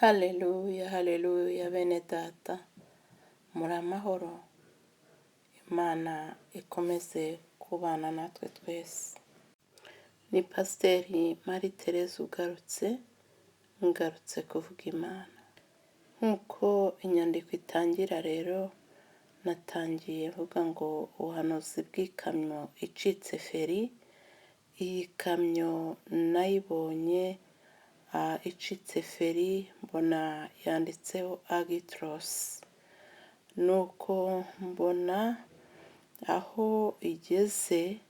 Haleluya, haleluya, bene data, muri amahoro, Imana ikomeze kubana natwe twese. Ni Pasiteri Marie Thérèse ngarutse kuvuga Imana. Nk'uko inyandiko itangira rero, natangiye mvuga ngo ubuhanuzi bw'ikamyo icitse feri. Iyi kamyo nayibonye icitse feri, mbona yanditseho Agitros. Nuko mbona aho igeze,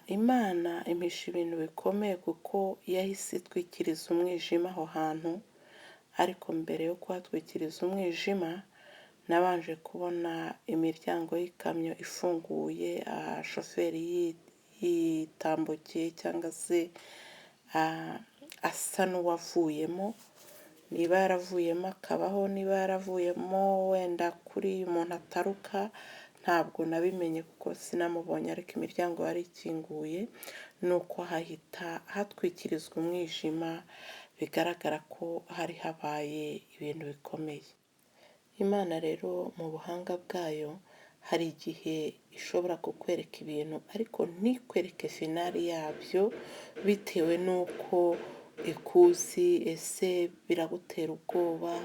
Imana impisha ibintu bikomeye kuko yahise itwikiriza umwijima aho hantu. Ariko mbere yo kuhatwikiriza umwijima, nabanje kubona imiryango y'ikamyo ifunguye, shoferi yitambukiye cyangwa se asa n'uwavuyemo. Niba yaravuyemo akabaho, niba yaravuyemo wenda kuri umuntu ataruka, ntabwo nabimenye kuko sinamubonye, ariko imiryango yari ikinguye. Nuko hahita hatwikirizwa umwijima, bigaragara ko hari habaye ibintu bikomeye. Imana rero mu buhanga bwayo hari igihe ishobora kukwereka ibintu ariko ntikwereke finali yabyo, bitewe n'uko ikuzi. Ese biragutera ubwoba?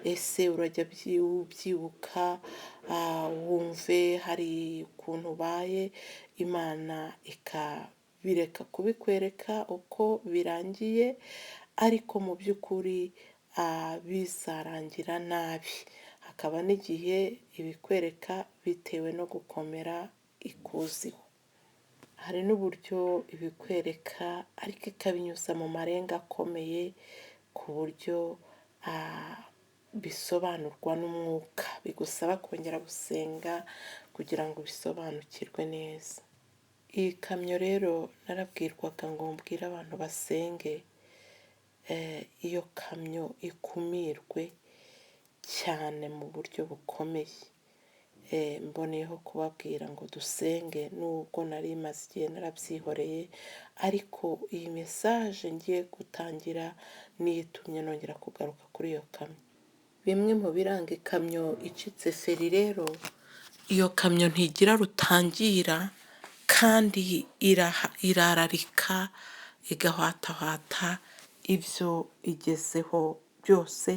Ese urajya ubyibuka wumve hari ukuntu ubaye? Imana ikabireka kubikwereka uko birangiye, ariko mu by'ukuri bizarangira nabi. Hakaba n'igihe ibikwereka bitewe no gukomera ikuziho. Hari n'uburyo ibikwereka ariko ikabinyuza mu marenga akomeye, ku buryo bisobanurwa n'umwuka. Bigusaba kongera gusenga kugira ngo bisobanukirwe neza. Iyi kamyo rero narabwirwaga ngo mbwire abantu basenge, iyo kamyo ikumirwe cyane mu buryo bukomeye. Mboneyeho kubabwira ngo dusenge, nubwo nari maze igihe narabyihoreye, ariko iyi mesaje ngiye gutangira niyo itumye nongera kugaruka kuri iyo kamyo. Bimwe mu biranga ikamyo icitse feri rero, iyo kamyo ntigira rutangira kandi irararika, igahwatahwata ibyo igezeho byose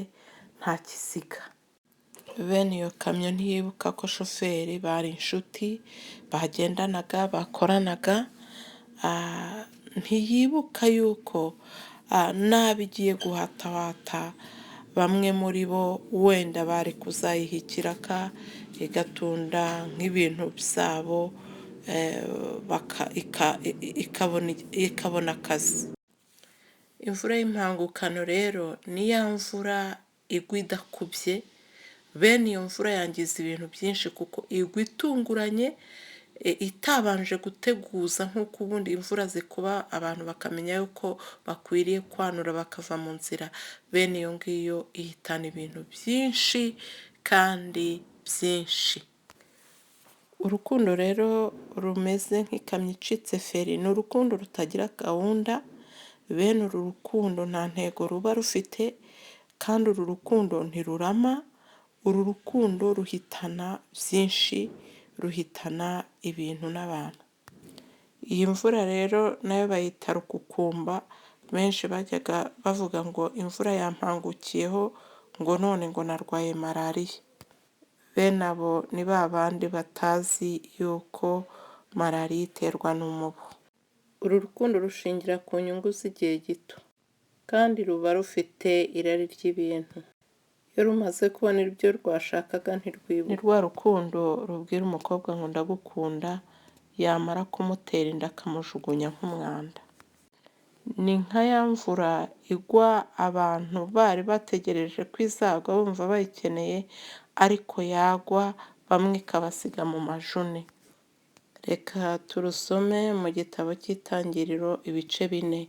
nta kisiga. Bene iyo kamyo ntiyibuka ko shoferi bari inshuti, bagendanaga, bakoranaga. Ntiyibuka yuko nabi igiye guhatahata, bamwe muri bo wenda bari kuzayiha ikiraka, igatunda nk'ibintu byabo, ikabona akazi. Imvura y'impangukano rero ni ya mvura igwa idakubye. Bene iyo mvura yangiza ibintu byinshi kuko igwa itunguranye, itabanje guteguza nk'uko ubundi imvura zikuba abantu bakamenya yuko bakwiriye kwanura bakava mu nzira. Bene iyo ngiyo ihitana ibintu byinshi kandi byinshi. Urukundo rero rumeze nk'ikamyo icitse feri ni urukundo rutagira gahunda. Bene uru rukundo nta ntego ruba rufite, kandi uru rukundo ntirurama. Uru rukundo ruhitana byinshi, ruhitana ibintu n'abantu. Iyi mvura rero nayo bayita rukukumba. Benshi bajyaga bavuga ngo imvura yampangukiyeho, ngo none ngo narwaye malariya. Bene abo ni ba bandi batazi yuko malariya iterwa n'umubu. Uru rukundo rushingira ku nyungu z'igihe gito, kandi ruba rufite irari ry'ibintu. Iyo rumaze kubona ibyo rwashakaga ntirwibuka. Ni rwa rukundo rubwira umukobwa ngo ndagukunda, yamara kumutera inda akamujugunya nk'umwanda. Ni nka ya mvura igwa abantu bari bategereje ko izagwa bumva bayikeneye, ariko yagwa bamwe ikabasiga mu majune. Reka turusome mu gitabo cy'Itangiriro ibice 4.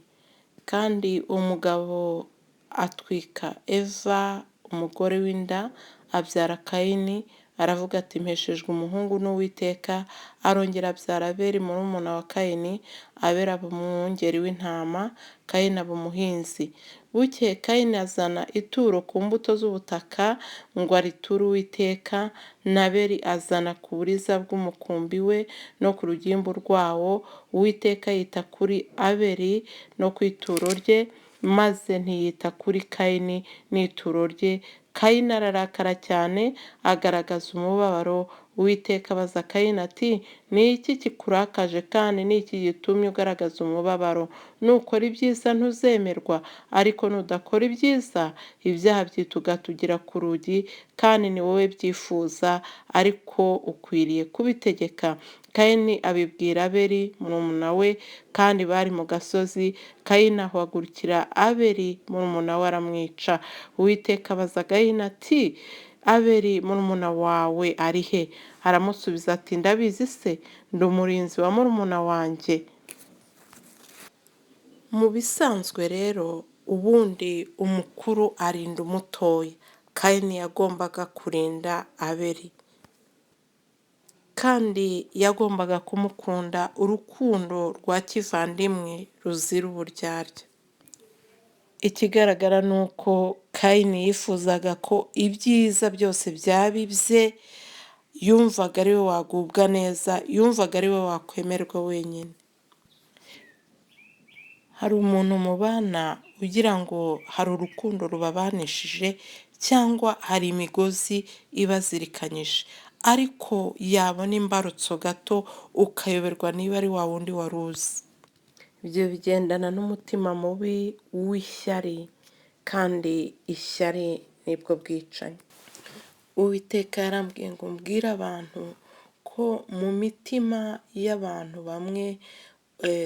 Kandi umugabo atwika Eva umugore w'inda, abyara Kayini, aravuga ati mpeshejwe umuhungu n'Uwiteka. Arongera abyara Abeli murumuna wa Kayini. Abeli aba umwungeri w'intama, Kayini aba umuhinzi. Bukeye Kayini azana ituro ku mbuto z'ubutaka ngo ariture Uwiteka, na Abeli azana ku buriza bw'umukumbi we no ku rugimbu rwawo. Uwiteka yita kuri Abeli no ku ituro rye, maze ntiyita kuri Kayini n'ituro rye. Kayini ararakara cyane, agaragaza umubabaro. Uwiteka abaza Kayini ati, ni iki kikurakaje kandi ni iki gitumye ugaragaza umubabaro? Nukora ibyiza ntuzemerwa, ariko nudakora ibyiza, ibyaha byitugatugira ku rugi, kandi ni wowe byifuza, ariko ukwiriye kubitegeka. Kayini abibwira Abeli murumuna we, kandi bari mu gasozi. Kayini ahagurukira Abeli murumuna we aramwica. Uwiteka abaza Kayini ati, Abeli murumuna wawe ari he? Aramusubiza ati, ndabizi se, ndi umurinzi wa murumuna wanjye. Mu bisanzwe rero, ubundi umukuru arinda umutoya. Kayini yagombaga kurinda Abeli, kandi yagombaga kumukunda urukundo rwa kivandimwe ruzira uburyarya. Ikigaragara ni uko Kayini yifuzaga ko ibyiza byose byaba ibye, yumvaga ari we wagubwa neza, yumvaga ari we wakwemerwa wenyine. Hari umuntu mubana ugira ngo hari urukundo rubabanishije, cyangwa hari imigozi ibazirikanyije, ariko yabona imbarutso gato ukayoberwa niba ari wa wundi wari uzi. Ibyo bigendana n'umutima mubi w'ishyari, kandi ishyari nibwo bwicanyi. Uwiteka yarambwiye ngo mbwire abantu ko mu mitima y'abantu bamwe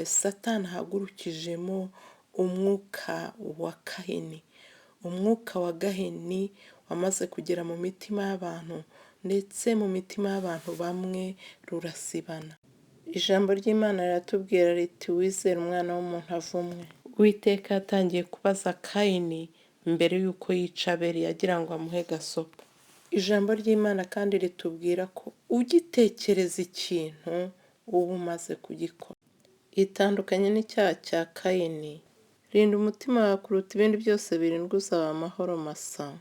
Satani ahagurukijemo umwuka wa Kayini. Umwuka wa Gahini wamaze kugera mu mitima y'abantu, ndetse mu mitima y'abantu bamwe rurasibana. Ijambo ry'Imana riratubwira riti, wizera umwana w'umuntu avumwe. Uwiteka yatangiye kubaza Kayini mbere y'uko yica Abeli, yagira ngo amuhe gasopo. Ijambo ry'Imana kandi ritubwira ko ugitekereza ikintu uba umaze kugikora. Itandukanye n'icyaha cya Kayini, rinda umutima wawe kuruta ibindi byose birindwa, uzaba amahoro masa.